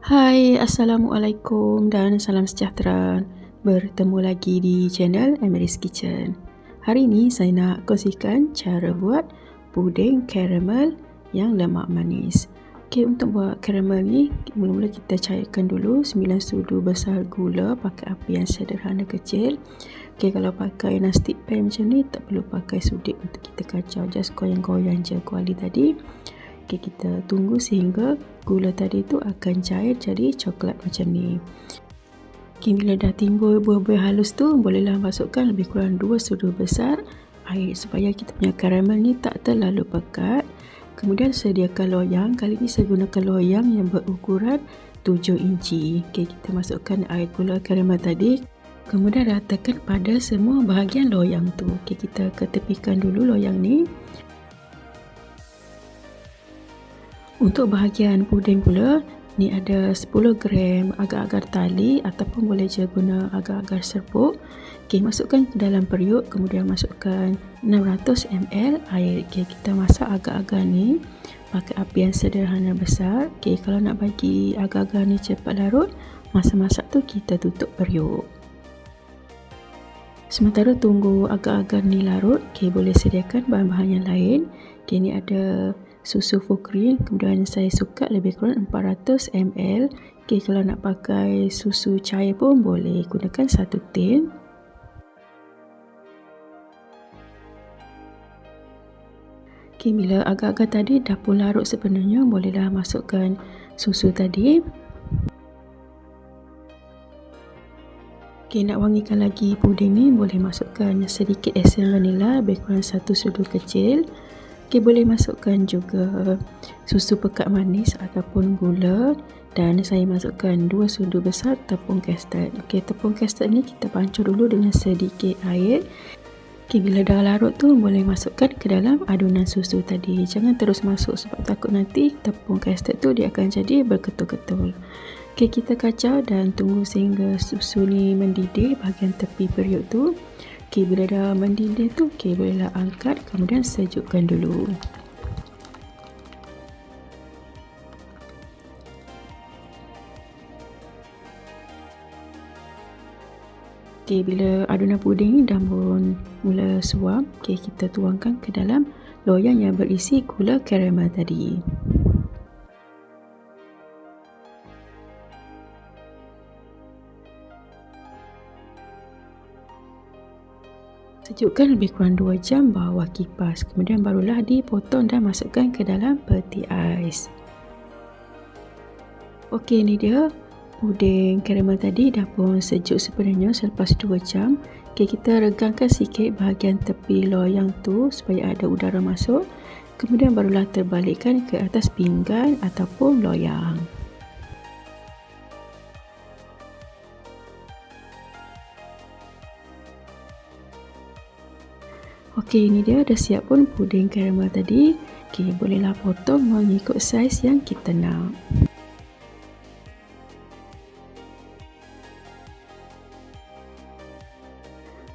Hai, Assalamualaikum dan salam sejahtera. Bertemu lagi di channel Emery's Kitchen. Hari ini saya nak kongsikan cara buat puding karamel yang lemak manis. Okey, untuk buat karamel ni, mula-mula kita cairkan dulu 9 sudu besar gula pakai api yang sederhana kecil. Okey, kalau pakai non-stick pan macam ni, tak perlu pakai sudik untuk kita kacau. Just goyang-goyang je kuali tadi. Okay, kita tunggu sehingga gula tadi tu akan cair jadi coklat macam ni. Okay, bila dah timbul buah-buah halus tu, bolehlah masukkan lebih kurang 2 sudu besar air supaya kita punya karamel ni tak terlalu pekat. Kemudian sediakan loyang. Kali ni saya gunakan loyang yang berukuran 7 inci. Okay, kita masukkan air gula karamel tadi. Kemudian ratakan pada semua bahagian loyang tu. Okay, kita ketepikan dulu loyang ni. Untuk bahagian puding pula, ni ada 10 gram agar-agar tali ataupun boleh je guna agar-agar serbuk. Okay, masukkan ke dalam periuk, kemudian masukkan 600 ml air. Okay, kita masak agar-agar ni pakai api yang sederhana besar. Okay, kalau nak bagi agar-agar ni cepat larut, masa masak tu kita tutup periuk. Sementara tunggu agar-agar ni larut, okay, boleh sediakan bahan-bahan yang lain. Okay, ni ada susu full cream, kemudian saya suka lebih kurang 400 ml. Okay, kalau nak pakai susu cair pun boleh gunakan 1 tin. Okay, bila agak-agak tadi dah pun larut sepenuhnya, bolehlah masukkan susu tadi. Okay, nak wangikan lagi puding ni, boleh masukkan sedikit esen vanila, lebih kurang 1 sudu kecil. Okay, boleh masukkan juga susu pekat manis ataupun gula, dan saya masukkan 2 sudu besar tepung custard. Okay, tepung custard ni kita pancur dulu dengan sedikit air. Okay, bila dah larut tu, boleh masukkan ke dalam adunan susu tadi. Jangan terus masuk sebab takut nanti tepung custard tu dia akan jadi berketul-ketul. Okay, kita kacau dan tunggu sehingga susu ni mendidih bahagian tepi periuk tu. Okay, bila dah mendidih tu, okay, bolehlah angkat, kemudian sejukkan dulu. Okay, bila adunan puding ni dah pun mula suam, okay, kita tuangkan ke dalam loyang yang berisi gula karamel tadi. Sejukkan lebih kurang 2 jam bawah kipas. Kemudian barulah dipotong dan masukkan ke dalam peti ais. Okey, ni dia puding karamel tadi dah pun sejuk sepenuhnya selepas 2 jam. Okey, kita regangkan sikit bahagian tepi loyang tu supaya ada udara masuk. Kemudian barulah terbalikkan ke atas pinggan ataupun loyang. Okey, ini dia dah siap pun puding karamel tadi. Okey, bolehlah potong mengikut saiz yang kita nak.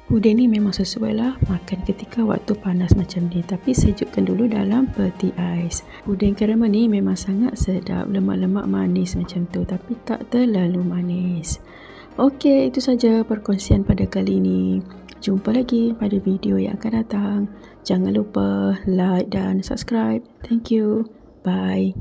Puding ni memang sesuai lah makan ketika waktu panas macam ni, tapi sejukkan dulu dalam peti ais. Puding karamel ni memang sangat sedap, lemak-lemak manis macam tu, tapi tak terlalu manis. Okey, itu saja perkongsian pada kali ini. Jumpa lagi pada video yang akan datang. Jangan lupa like dan subscribe. Thank you. Bye.